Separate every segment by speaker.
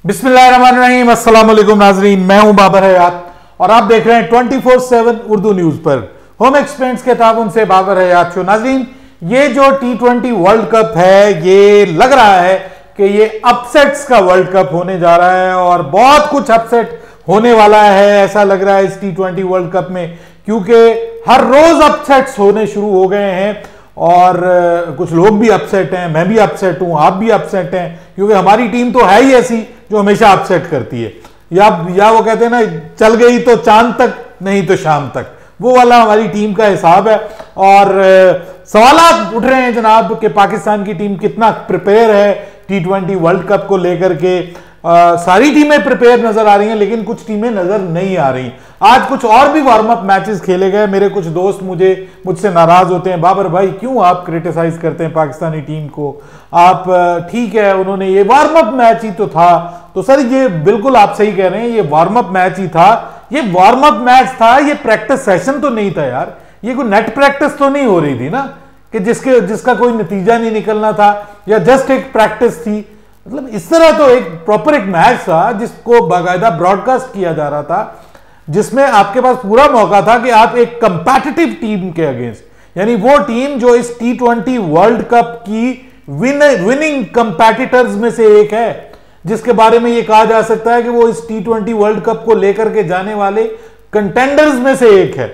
Speaker 1: बिस्मिल्लाहिर्रहमानिर्रहीम, अस्सलाम वालेकुम नाजरीन, मैं हूं बाबर हयात और आप देख रहे हैं 24/7 उर्दू न्यूज पर। होम एक्सपेंट्स के ताबन से बाबर हयात शो। नाजरीन, ये जो T20 वर्ल्ड कप है, ये लग रहा है कि ये अपसेट्स का वर्ल्ड कप होने जा रहा है और बहुत कुछ अपसेट होने वाला है, ऐसा लग रहा है इस T20 वर्ल्ड कप में, क्योंकि हर रोज अपसेट्स होने शुरू हो गए हैं और कुछ लोग भी अपसेट हैं, मैं भी अपसेट हूं, आप भी अपसेट हैं, क्योंकि हमारी टीम तो है ही ऐसी जो हमेशा अपसेट करती है। या वो कहते हैं ना, चल गई तो चांद तक, नहीं तो शाम तक, वो वाला हमारी टीम का हिसाब है। और सवाल उठ रहे हैं जनाब कि पाकिस्तान की टीम कितना प्रिपेयर है T20 वर्ल्ड कप को लेकर के। सारी टीमें प्रिपेयर नजर आ रही हैं, लेकिन कुछ टीमें नजर नहीं आ रही। आज कुछ और भी वार्म अप मैचेस खेले गए। मेरे कुछ दोस्त मुझसे नाराज होते हैं, बाबर भाई क्यों आप क्रिटिसाइज करते हैं पाकिस्तानी टीम को, आप ठीक है उन्होंने ये वार्म अप मैच ही तो था। तो सर ये बिल्कुल आप सही कह रहे हैं, ये वार्म अप मैच ही था, ये वार्म अप मैच था, ये प्रैक्टिस सेशन तो नहीं था यार। ये कोई नेट प्रैक्टिस तो नहीं हो रही थी ना, कि जिसका कोई नतीजा नहीं निकलना था, या जस्ट एक प्रैक्टिस थी। मतलब इस तरह तो एक प्रॉपर एक मैच था जिसको बाकायदा ब्रॉडकास्ट किया जा रहा था, जिसमें आपके पास पूरा मौका था कि आप एक कंपैटिटिव टीम के अगेंस्ट, यानी वो टीम जो इस T20 वर्ल्ड कप की विनिंग कंपैटिटर्स में से एक है, जिसके बारे में ये कहा जा सकता है कि वो इस T20 वर्ल्ड कप को लेकर के जाने वाले कंटेंडर्स में से एक है।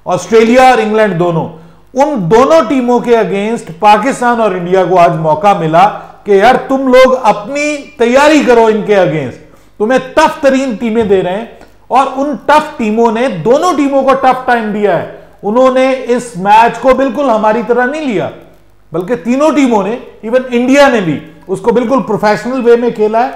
Speaker 1: ऑस्ट्रेलिया और इंग्लैंड दोनों, उन दोनों टीमों के अगेंस्ट पाकिस्तान और इंडिया को आज मौका मिला कि यार तुम लोग अपनी तैयारी करो इनके अगेंस्ट, तुम्हें टफ तरीन टीमें दे रहे हैं। और उन टफ टीमों ने दोनों टीमों को टफ टाइम दिया है। उन्होंने इस मैच को बिल्कुल हमारी तरह नहीं लिया, बल्कि तीनों टीमों ने, इवन इंडिया ने भी उसको बिल्कुल प्रोफेशनल वे में खेला है।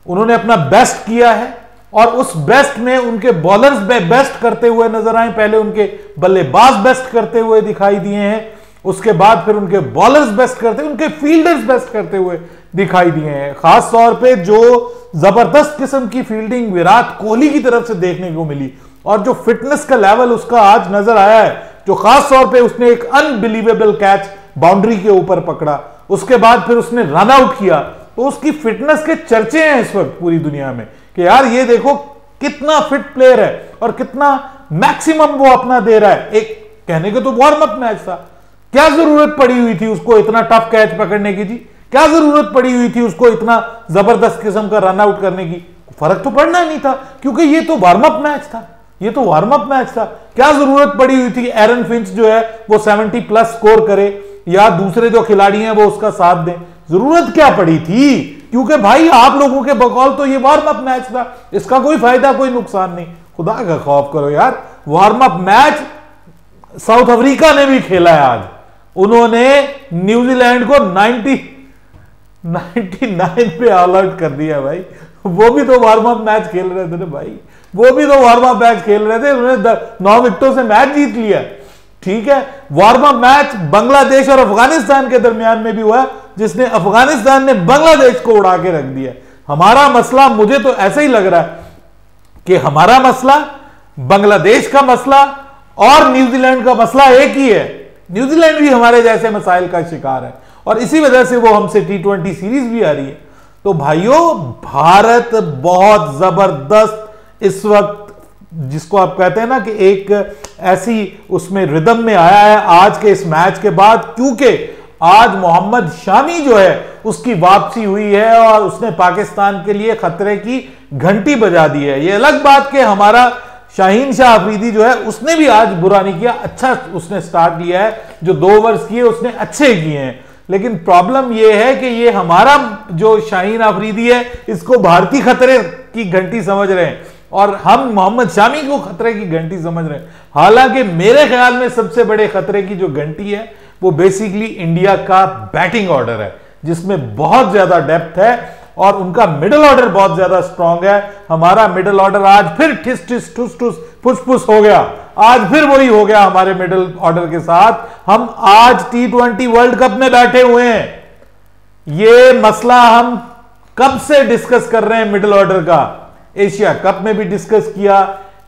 Speaker 1: उन्होंने अपना बेस्ट किया है और उस बेस्ट में उनके बॉलर्स बेस्ट करते हुए नजर आए। पहले उनके बल्लेबाज बेस्ट करते हुए दिखाई दिए हैं, उसके बाद फिर उनके बॉलर्स बेस्ट करते, उनके फील्डर्स बेस्ट करते हुए दिखाई दिए हैं। खास तौर पे जो जबरदस्त किस्म की फील्डिंग विराट कोहली की तरफ से देखने को मिली और जो फिटनेस का लेवल उसका आज नजर आया है, जो खास तौर पे उसने एक अनबिलीवेबल कैच बाउंड्री के ऊपर पकड़ा, उसके बाद फिर उसने रन आउट किया, तो उसकी फिटनेस के चर्चे हैं इस वक्त पूरी दुनिया में कि यार ये देखो कितना फिट प्लेयर है और कितना मैक्सिमम वो अपना दे रहा है। एक कहने के तो वार्म अप मैच था, क्या जरूरत पड़ी हुई थी उसको इतना टफ कैच पकड़ने की जी? क्या जरूरत पड़ी हुई थी उसको इतना जबरदस्त किस्म का रन आउट करने की? फर्क तो पड़ना नहीं था, क्योंकि ये तो वार्म अप मैच था, ये तो वार्म अप मैच था। क्या जरूरत पड़ी हुई थी कि एरन फिंच जो है वो 70+ स्कोर करे या दूसरे जो खिलाड़ी हैं वो उसका साथ दें? जरूरत क्या पड़ी थी? क्योंकि भाई आप लोगों के बकौल तो ये वार्म अप मैच था, इसका कोई फायदा कोई नुकसान नहीं। खुदा का खौफ करो यार, warm up match south Africa ने भी खेला है आज। उन्होंने न्यूजीलैंड को 99 पे ऑल आउट कर दिया भाई। वो भी तो वार्म अप मैच खेल रहे थे ना भाई, वो भी तो वार्म अप मैच खेल रहे थे, उन्होंने 9 विकेटों से मैच जीत लिया। ठीक है, वार्म अप मैच बांग्लादेश और अफगानिस्तान के दरमियान में भी हुआ, जिसने अफगानिस्तान ने बांग्लादेश को उड़ा के रख दिया। हमारा मसला, मुझे तो ऐसा ही लग रहा है कि हमारा मसला, बांग्लादेश का मसला और न्यूजीलैंड का मसला एक ही है। न्यूजीलैंड भी हमारे जैसे मसाइल का शिकार है और इसी वजह से वो हमसे T20 सीरीज भी आ रही है। तो भाइयों, भारत बहुत जबरदस्त इस वक्त, जिसको आप कहते हैं ना कि एक ऐसी उसमें रिदम में आया है आज के इस मैच के बाद, क्योंकि आज मोहम्मद शामी जो है उसकी वापसी हुई है और उसने पाकिस्तान के लिए खतरे की घंटी बजा दी है। ये अलग बात कि हमारा शाहीन शाह अफरीदी जो है उसने भी आज बुरा नहीं किया, अच्छा उसने स्टार्ट लिया है, जो 2 ओवर्स किए उसने अच्छे किए हैं। लेकिन प्रॉब्लम यह है कि ये हमारा जो शाहीन अफरीदी है इसको भारतीय खतरे की घंटी समझ रहे हैं और हम मोहम्मद शामी को खतरे की घंटी समझ रहे हैं। हालांकि मेरे ख्याल में सबसे बड़े खतरे की जो घंटी है वो बेसिकली इंडिया का बैटिंग ऑर्डर है, जिसमें बहुत ज्यादा डेप्थ है और उनका मिडिल ऑर्डर बहुत ज्यादा स्ट्रांग है। हमारा मिडिल ऑर्डर आज फिर ठिस ठिस ठुस ठुस फुस फुस हो गया, आज फिर वही हो गया हमारे मिडिल ऑर्डर के साथ। हम आज T20 वर्ल्ड कप में बैठे हुए हैं, ये मसला हम कब से डिस्कस कर रहे हैं मिडिल ऑर्डर का। एशिया कप में भी डिस्कस किया,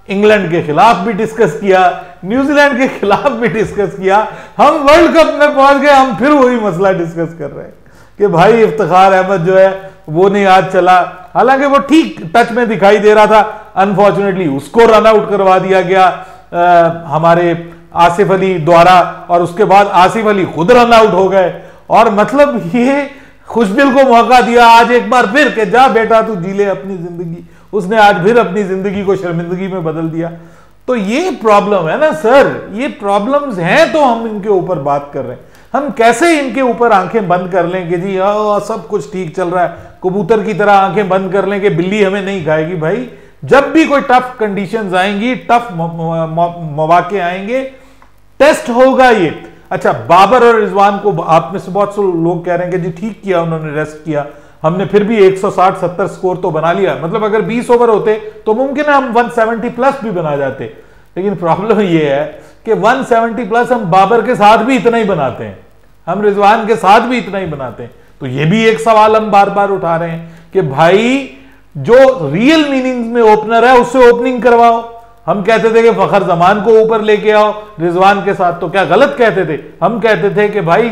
Speaker 1: इंग्लैंड के खिलाफ भी डिस्कस किया, न्यूजीलैंड के खिलाफ भी डिस्कस किया, हम वर्ल्ड कप में पहुंच गए, हम फिर वही मसला डिस्कस कर रहे हैं कि भाई इफ्तिखार अहमद जो है वो नहीं आज चला, हालांकि वो ठीक टच में दिखाई दे रहा था, अनफॉर्चुनेटली उसको रन आउट करवा दिया गया हमारे आसिफ अली द्वारा, और उसके बाद आसिफ अली खुद रन आउट हो गए। और मतलब ये खुशदिल को मौका दिया आज एक बार फिर कि जा बेटा तू जी ले अपनी जिंदगी, उसने आज फिर अपनी जिंदगी को शर्मिंदगी में बदल दिया। तो ये प्रॉब्लम है ना सर, ये प्रॉब्लम्स हैं तो हम इनके ऊपर बात कर रहे हैं। हम कैसे इनके ऊपर आंखें बंद कर लें कि जी सब कुछ ठीक चल रहा है, कबूतर की तरह आंखें बंद कर लें कि बिल्ली हमें नहीं खाएगी। भाई जब भी कोई टफ कंडीशंस आएंगी, टफ मौके आएंगे, टेस्ट होगा ये। अच्छा, बाबर और रिजवान को आप में से बहुत से लोग कह रहे हैं कि जी ठीक किया उन्होंने, रेस्ट किया, हमने फिर भी 160-70 स्कोर तो बना लिया। मतलब अगर 20 ओवर होते तो मुमकिन है हम 170 प्लस भी बना जाते। लेकिन प्रॉब्लम ये है कि 170 प्लस हम बाबर के साथ भी इतना ही बनाते हैं, हम रिजवान के साथ भी इतना ही बनाते हैं। तो ये भी एक सवाल हम बार बार उठा रहे हैं कि भाई जो रियल मीनिंग्स में ओपनर है उससे ओपनिंग करवाओ। हम कहते थे कि फखर जमान को ऊपर लेके आओ रिजवान के साथ, तो क्या गलत कहते थे? हम कहते थे कि भाई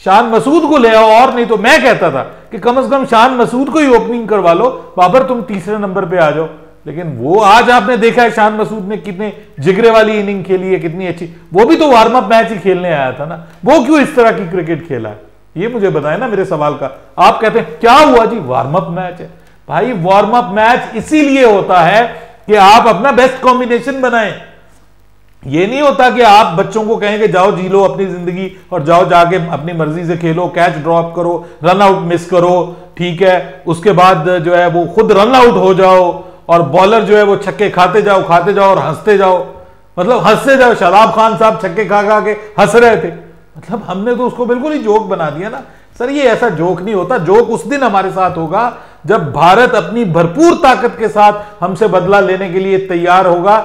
Speaker 1: शान मसूद को ले आओ, और नहीं तो मैं कहता था कि कम से कम शान मसूद को ही ओपनिंग करवा लो, बाबर तुम तीसरे नंबर पे आ जाओ। लेकिन वो आज आपने देखा है शान मसूद ने कितने जिगरे वाली इनिंग खेली है, कितनी अच्छी। वो भी तो वार्म अप मैच ही खेलने आया था ना, वो क्यों इस तरह की क्रिकेट खेला है? ये मुझे बताए ना मेरे सवाल का। आप कहते हैं क्या हुआ जी, वार्म अप मैच है। भाई वार्म अप मैच इसीलिए होता है कि आप अपना बेस्ट कॉम्बिनेशन बनाएं। ये नहीं होता कि आप बच्चों को कहेंगे जाओ जी लो अपनी जिंदगी और जाओ जाके अपनी मर्जी से खेलो, कैच ड्रॉप करो, रन आउट मिस करो, ठीक है, उसके बाद जो है वो खुद रन आउट हो जाओ और बॉलर जो है वो छक्के खाते जाओ और हंसते जाओ। मतलब हंसते जाओ, शादाब खान साहब छक्के खा खा के हंस रहे थे। मतलब हमने तो उसको बिल्कुल ही जोक बना दिया ना। सर ये ऐसा जोक नहीं होता। जोक उस दिन हमारे साथ होगा जब भारत अपनी भरपूर ताकत के साथ हमसे बदला लेने के लिए तैयार होगा,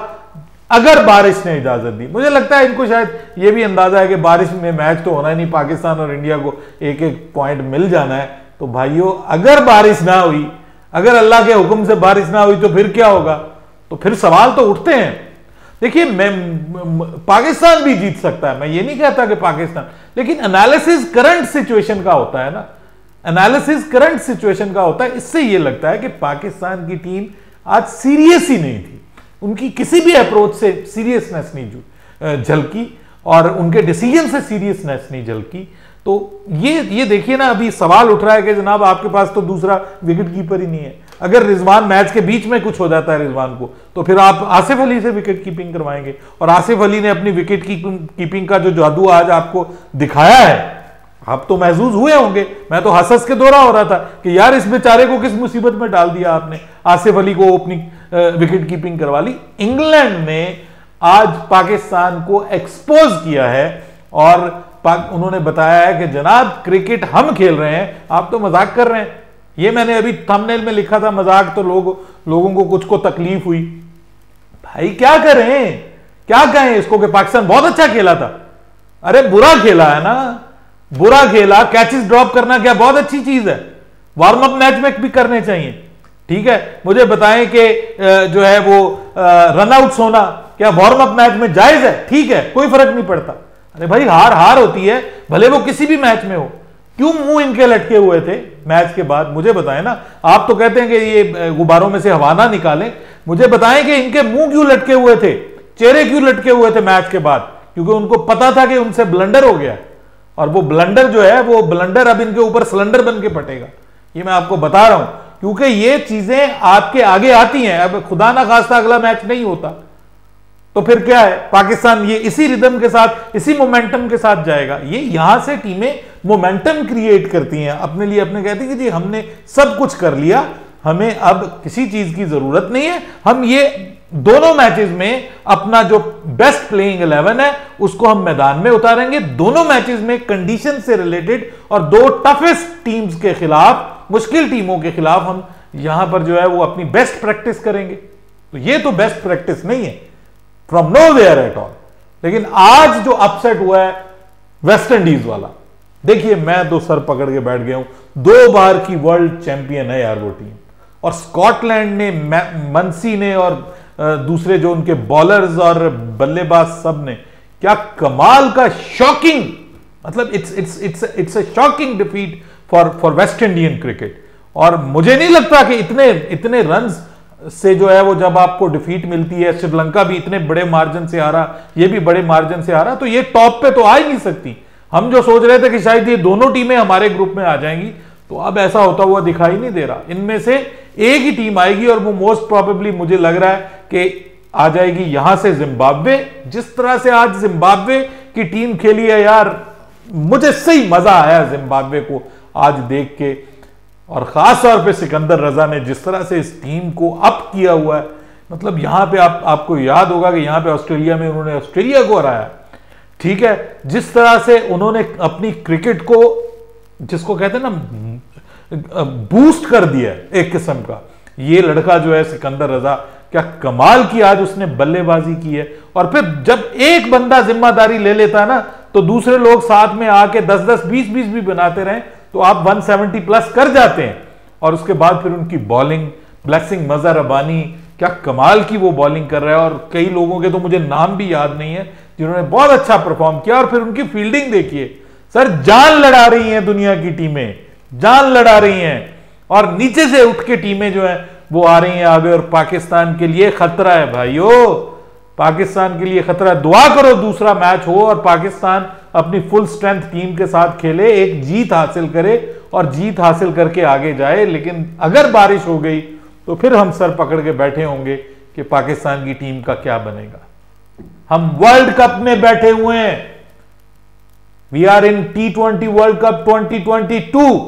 Speaker 1: अगर बारिश ने इजाजत दी। मुझे लगता है इनको शायद ये भी अंदाजा है कि बारिश में मैच तो होना ही नहीं, पाकिस्तान और इंडिया को एक एक पॉइंट मिल जाना है। तो भाइयों अगर बारिश ना हुई, अगर अल्लाह के हुक्म से बारिश ना हुई तो फिर क्या होगा? तो फिर सवाल तो उठते हैं। देखिए पाकिस्तान भी जीत सकता है, मैं ये नहीं कहता कि पाकिस्तान, लेकिन एनालिसिस करंट सिचुएशन का होता है ना, एनालिसिस करंट सिचुएशन का होता है। इससे ये लगता है कि पाकिस्तान की टीम आज सीरियस ही नहीं थी, उनकी किसी भी अप्रोच से सीरियसनेस नहीं झलकी और उनके डिसीजन से सीरियसनेस नहीं झलकी। तो ये देखिए ना, अभी सवाल उठ रहा है कि जनाब आपके पास तो दूसरा विकेट कीपर ही नहीं है। अगर रिजवान मैच के बीच में कुछ हो जाता है रिजवान को, तो फिर आप आसिफ अली से विकेट कीपिंग करवाएंगे। और आसिफ अली ने अपनी विकेट कीपिंग का जो जादू आज आपको दिखाया है, आप तो महसूस हुए होंगे। मैं तो हंस के दौरा हो रहा था कि यार इस बेचारे को किस मुसीबत में डाल दिया आपने, आसिफ अली को ओपनिंग विकेट कीपिंग करवा ली। इंग्लैंड ने आज पाकिस्तान को एक्सपोज किया है और उन्होंने बताया है कि जनाब क्रिकेट हम खेल रहे हैं, आप तो मजाक कर रहे हैं। ये मैंने अभी थंबनेल में लिखा था, मजाक तो लोगों को कुछ को तकलीफ हुई। भाई क्या करें, क्या कहें इसको कि पाकिस्तान बहुत अच्छा खेला था? अरे बुरा खेला है ना, बुरा खेला। कैचेस ड्रॉप करना क्या बहुत अच्छी चीज है? वार्म अप मैच में भी करने चाहिए, ठीक है। मुझे बताएं कि जो है वो रन आउट होना क्या वार्म अप मैच में जायज है? ठीक है, कोई फर्क नहीं पड़ता। अरे भाई हार होती है, भले वो किसी भी मैच में हो। क्यों मुंह इनके लटके हुए थे मैच के बाद? मुझे बताएं ना। आप तो कहते हैं कि ये गुब्बारों में से हवा ना निकालें, मुझे बताएं कि इनके मुंह क्यों लटके हुए थे, चेहरे क्यों लटके हुए थे मैच के बाद? क्योंकि उनको पता था कि उनसे ब्लंडर हो गया, और वो ब्लंडर जो है वो ब्लंडर अब इनके ऊपर सिलेंडर बन के पटेगा। ये मैं आपको बता रहा हूं, क्योंकि ये चीजें आपके आगे आती हैं। अब खुदा ना खास्ता अगला मैच नहीं होता तो फिर क्या है, पाकिस्तान ये इसी रिदम के साथ, इसी मोमेंटम के साथ जाएगा। ये यहां से टीमें मोमेंटम क्रिएट करती हैं अपने लिए, अपने कहती हैं कि जी हमने सब कुछ कर लिया, हमें अब किसी चीज की जरूरत नहीं है। हम ये दोनों मैचेस में अपना जो बेस्ट प्लेइंग 11 है उसको हम मैदान में उतारेंगे। दोनों मैचेस में कंडीशन से रिलेटेड और दो टफेस्ट टीम्स के खिलाफ, मुश्किल टीमों के खिलाफ हम यहां पर जो है वो अपनी बेस्ट प्रैक्टिस करेंगे। तो ये तो बेस्ट प्रैक्टिस नहीं है फ्रॉम नोवेयर एट ऑल। लेकिन आज जो अपसेट हुआ है वेस्ट इंडीज वाला, देखिए मैं तो सर पकड़ के बैठ गया हूं। 2 बार की वर्ल्ड चैंपियन है यार वो टीम, और स्कॉटलैंड ने, मनसी ने और दूसरे जो उनके बॉलर्स और बल्लेबाज सब ने क्या कमाल का शॉकिंग, मतलब it's a shocking defeat for West Indian cricket. और मुझे नहीं लगता कि इतने इतने रन्स से जो है वो जब आपको डिफीट मिलती है, श्रीलंका भी इतने बड़े मार्जिन से हारा, ये भी बड़े मार्जिन से हारा, तो ये टॉप पे तो आ ही नहीं सकती। हम जो सोच रहे थे कि शायद ये दोनों टीमें हमारे ग्रुप में आ जाएंगी, तो अब ऐसा होता हुआ दिखाई नहीं दे रहा। इनमें से एक ही टीम आएगी और वो मोस्ट प्रोबेबली मुझे लग रहा है कि आ जाएगी यहां से जिम्बाब्वे। जिस तरह से आज जिम्बाब्वे की टीम खेली है यार, मुझे सही मजा आया जिम्बाब्वे को आज देख के, और खास तौर पे सिकंदर रजा ने जिस तरह से इस टीम को अप किया हुआ है। मतलब यहां पे आपको याद होगा कि यहां पे ऑस्ट्रेलिया में उन्होंने ऑस्ट्रेलिया को हराया, ठीक है। जिस तरह से उन्होंने अपनी क्रिकेट को, जिसको कहते हैं ना, बूस्ट कर दिया एक किस्म का, ये लड़का जो है सिकंदर रजा, क्या कमाल की आज उसने बल्लेबाजी की है। और फिर जब एक बंदा जिम्मेदारी ले लेता है ना, तो दूसरे लोग साथ में आके 10-10, 20-20 भी बनाते रहे, तो आप 170 प्लस कर जाते हैं। और उसके बाद फिर उनकी बॉलिंग, ब्लेसिंग मजहर रबानी, क्या कमाल की वो बॉलिंग कर रहा है। और कई लोगों के तो मुझे नाम भी याद नहीं है जिन्होंने बहुत अच्छा परफॉर्म किया। और फिर उनकी फील्डिंग देखिए सर, जान लड़ा रही हैं दुनिया की टीमें, जान लड़ा रही हैं, और नीचे से उठ के टीमें जो है वो आ रही हैं आगे। और पाकिस्तान के लिए खतरा है भाइयों, पाकिस्तान के लिए खतरा है। दुआ करो दूसरा मैच हो और पाकिस्तान अपनी फुल स्ट्रेंथ टीम के साथ खेले, एक जीत हासिल करे और जीत हासिल करके आगे जाए। लेकिन अगर बारिश हो गई तो फिर हम सर पकड़ के बैठे होंगे कि पाकिस्तान की टीम का क्या बनेगा। हम वर्ल्ड कप में बैठे हुए हैं, we are in T20 world cup 2022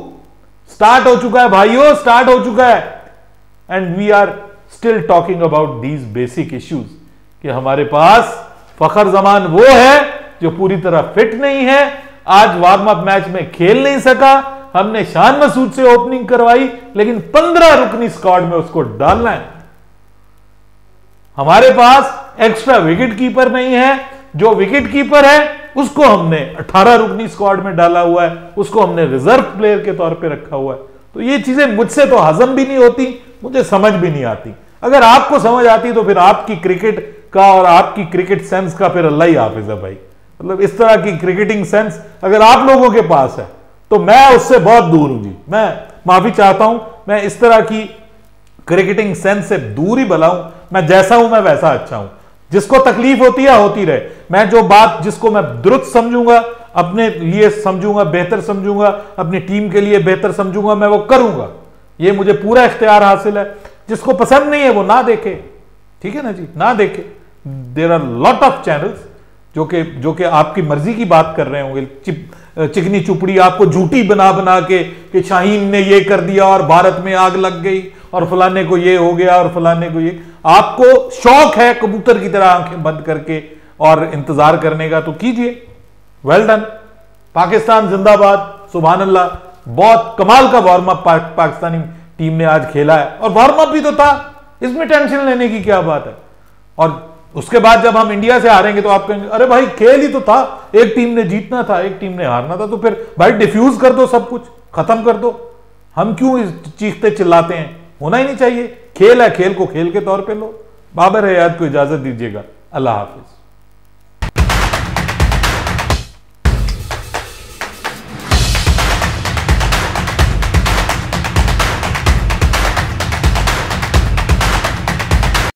Speaker 1: start हो चुका है भाइयों, स्टार्ट हो चुका है। And we are still talking about these basic issues कि हमारे पास फखर जमान वो है जो पूरी तरह फिट नहीं है, आज वार्म अप मैच में खेल नहीं सका। हमने शान मसूद से ओपनिंग करवाई, लेकिन 15 रुकनी स्क्वाड में उसको डालना है। हमारे पास एक्स्ट्रा विकेट कीपर नहीं है, जो विकेट कीपर है उसको हमने 18 रुकनी स्क्वाड में डाला हुआ है, उसको हमने रिजर्व प्लेयर के तौर पे रखा हुआ है। तो ये चीजें मुझसे तो हजम भी नहीं होती, मुझे समझ भी नहीं आती। अगर आपको समझ आती तो फिर आपकी क्रिकेट का और आपकी क्रिकेट सेंस का फिर अल्लाह ही हाफिज है भाई। मतलब इस तरह की क्रिकेटिंग सेंस अगर आप लोगों के पास है तो मैं उससे बहुत दूर हूं जी, मैं माफी चाहता हूं। मैं इस तरह की क्रिकेटिंग सेंस से दूर ही भला हूं। मैं जैसा हूं मैं वैसा अच्छा हूं, जिसको तकलीफ होती है होती रहे। मैं जो बात जिसको मैं दुरुस्त समझूंगा, अपने लिए समझूंगा, बेहतर समझूंगा, अपनी टीम के लिए बेहतर समझूंगा, मैं वो करूंगा। ये मुझे पूरा इख्तियार हासिल है। जिसको पसंद नहीं है वो ना देखे, ठीक है ना जी, ना देखे। There are lot of channels जो कि आपकी मर्जी की बात कर रहे होंगे, चिकनी चुपड़ी आपको झूठी बना बना के कि शाहीन ने ये कर दिया और भारत में आग लग गई और फलाने को ये हो गया और फलाने को ये। आपको शौक है कबूतर की तरह आंखें बंद करके और इंतजार करने का, तो कीजिए, वेल डन। पाकिस्तान जिंदाबाद, सुभान अल्लाह। बहुत कमाल का वार्म अप पाकिस्तानी टीम ने आज खेला है, और वार्म अप भी तो था, इसमें टेंशन लेने की क्या बात है। और उसके बाद जब हम इंडिया से हारेंगे तो आप कहेंगे अरे भाई खेल ही तो था, एक टीम ने जीतना था, एक टीम ने हारना था, तो फिर भाई डिफ्यूज कर दो, सब कुछ खत्म कर दो। हम क्यों चीखते चिल्लाते हैं? होना ही नहीं चाहिए। खेल है, खेल को खेल के तौर पे लो। बाबर हयात को इजाजत दीजिएगा। अल्लाह हाफिज।